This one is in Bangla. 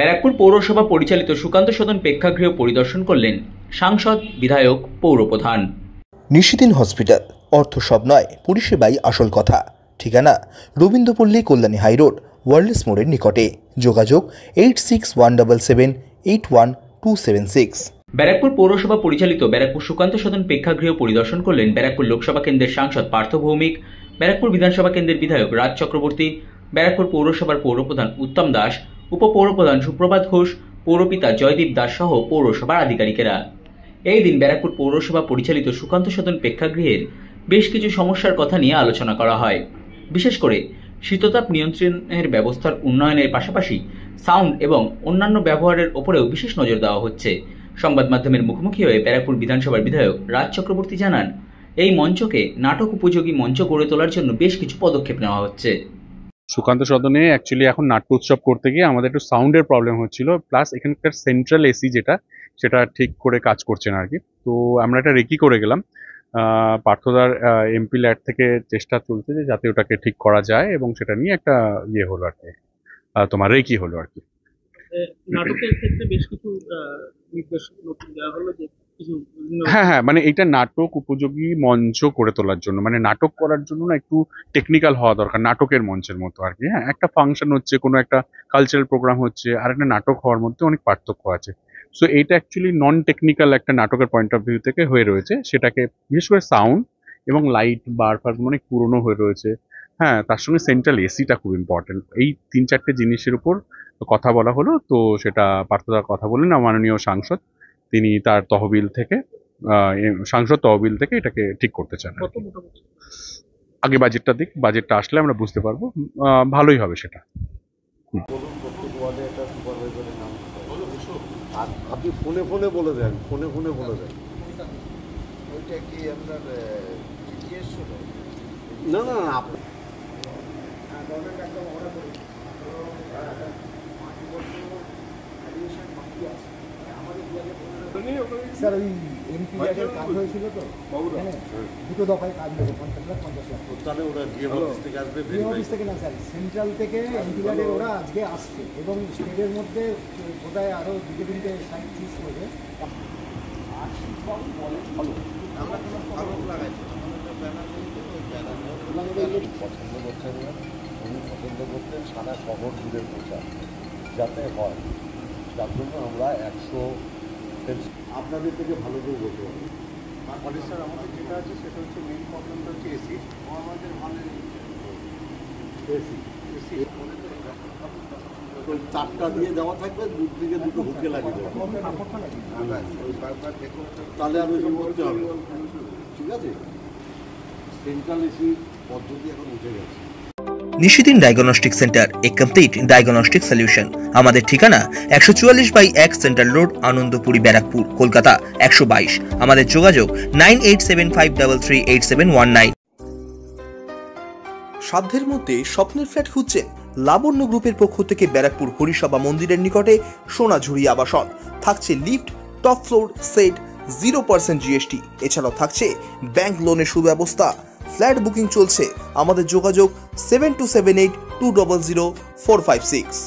ব্যারাকপুর পৌরসভা পরিচালিত সুকান্ত সদন প্রেক্ষাগৃহ পরিদর্শন করলেন সাংসদ, বিধায়ক, পৌরপ্রধান। নিশিদিন হসপিটাল, অর্থ সব নয়, পরিষেবাই আসল কথা। ঠিকানা রবীন্দ্রপল্লী, কল্যাণী হাইরোড, ওয়ার্ল্ডস মোড়ের নিকটে। যোগাযোগ 8617781276। ব্যারাকপুর পৌরসভা পরিচালিত ব্যারাকপুর সুকান্ত সদন প্রেক্ষাগৃহ পরিদর্শন করলেন ব্যারাকপুর লোকসভা কেন্দ্রের সাংসদ পার্থ ভৌমিক, ব্যারাকপুর বিধানসভা কেন্দ্রের বিধায়ক রাজ চক্রবর্তী, ব্যারাকপুর পৌরসভার পৌরপ্রধান উত্তম দাস, উপপৌরপ্রধান সুপ্রভাত ঘোষ, পৌরপিতা জয়দীপ দাস সহ পৌরসভার আধিকারিকেরা। এই দিন ব্যারাকপুর পৌরসভা পরিচালিত সুকান্ত সদন প্রেক্ষাগৃহের বেশ কিছু সমস্যার কথা নিয়ে আলোচনা করা হয়। বিশেষ করে শীততাপ নিয়ন্ত্রণের ব্যবস্থার উন্নয়নের পাশাপাশি সাউন্ড এবং অন্যান্য ব্যবহারের ওপরেও বিশেষ নজর দেওয়া হচ্ছে। সংবাদ মাধ্যমের মুখোমুখি হয়ে ব্যারাকপুর বিধানসভার বিধায়ক রাজ চক্রবর্তী জানান, এই মঞ্চকে নাটক উপযোগী মঞ্চ গড়ে তোলার জন্য বেশ কিছু পদক্ষেপ নেওয়া হচ্ছে। সুকান্ত সদনে অ্যাকচুয়ালি এখন নাট্য উৎসব করতে গিয়ে আমাদের একটু সাউন্ডের প্রবলেম হচ্ছিল, প্লাস এখানকার সেন্ট্রাল এসি সেটা ঠিক করে কাজ করছে না আর কি। তো আমরা এটা রেকি করে গেলাম। পার্থদার এমপি ল্যাড থেকে চেষ্টা চলছে যে যাতে ওটাকে ঠিক করা যায়, এবং সেটা নিয়ে একটা ইয়ে হলো আর কি, তোমার রেকি হলো আর কি। নাটকের ক্ষেত্রে বেশ কিছু নির্দেশ নতুন দেওয়া হলো যে হ্যাঁ, মানে এটা নাটক উপযোগী মঞ্চ করে তোলার জন্য, মানে নাটক করার জন্য না একটু টেকনিক্যাল হওয়া দরকার, নাটকের মঞ্চের মতো আর কি। হ্যাঁ, একটা ফাংশন হচ্ছে, কোনো একটা কালচারাল প্রোগ্রাম হচ্ছে, আর একটা নাটক হওয়ার মধ্যে অনেক পার্থক্য আছে। সো এইটা অ্যাকচুয়ালি নন টেকনিক্যাল একটা নাটকের পয়েন্ট অফ ভিউ থেকে হয়ে রয়েছে। সেটাকে বিশেষ করে সাউন্ড এবং লাইট বার অনেক পুরনো হয়ে রয়েছে। হ্যাঁ, তার সঙ্গে সেন্ট্রাল এসিটা খুব ইম্পর্টেন্ট। এই 3-4টে জিনিসের উপর কথা বলা হলো। তো সেটা পার্থদার কথা বললেন মাননীয় সাংসদ, তিনি তার তহবিল থেকে সাংসদ তহবিল থেকে এটাকে ঠিক করতে চান। আগে বাজেটটা দিক, বাজেটটা আসলে আমরা বুঝতে পারবো, ভালোই হবে সেটা। আপনি ফোনে ফোনে বলে দেন, ফোনে ফোনে বলে দেন। না না স্যার, ওই এমপি ল্যাডের কাজ হয়েছিল তো, দুটো দফায় কাজ হয়েছে, 50 লাখ 50 লাখ। তাহলে ওরা ডিএম অফিস থেকে না স্যার, সেন্ট্রাল থেকে এমপি ল্যাডের ওরা আজকে আসছে, এবং স্টেটের মধ্যে বোধহয় আরও 2-3টে সাইট চুজ করেছে। পছন্দ করছেন না, উনি পছন্দ করতেন সারা শহর জুড়ে প্রচার যাতে হয়, যার জন্য আমরা 100 আপনাদের থেকে ভালো করে বলতে পারি। তারপরে স্যার আমাদের যেটা আছে সেটা হচ্ছে মেইন প্রবলেমটা হচ্ছে এসি। আমাদের মানে এসি চারটা দিয়ে দেওয়া থাকবে, দূর থেকে দুটো হুকে লাগিয়ে দেওয়া, তাহলে আর ওই করতে হবে। ঠিক আছে, সেন্ট্রাল এসি পদ্ধতি এখন উঠে গেছে। নিশিদিন ডায়াগনস্টিক সেন্টার, এ কমপ্লিট ডায়াগনস্টিক সলিউশন। আমাদের ঠিকানা 144/1 সেন্ট্রাল রোড, আনন্দপুরি, ব্যারাকপুর, কলকাতা 122। আমাদের যোগাযোগ 9875338719। সাধ্যের মধ্যে স্বপ্নের ফ্ল্যাট খুঁজছেন? লাবণ্য গ্রুপের পক্ষ থেকে ব্যারাকপুর হরিসভা মন্দিরের নিকটে সোনাঝুরি আবাসন। থাকছে lift, top floor, set, 0% GST। এছাড়াও থাকছে ব্যাংক লোনের সুব্যবস্থা। ফ্ল্যাট বুকিং চলছে। আমাদের যোগাযোগ 7278200456।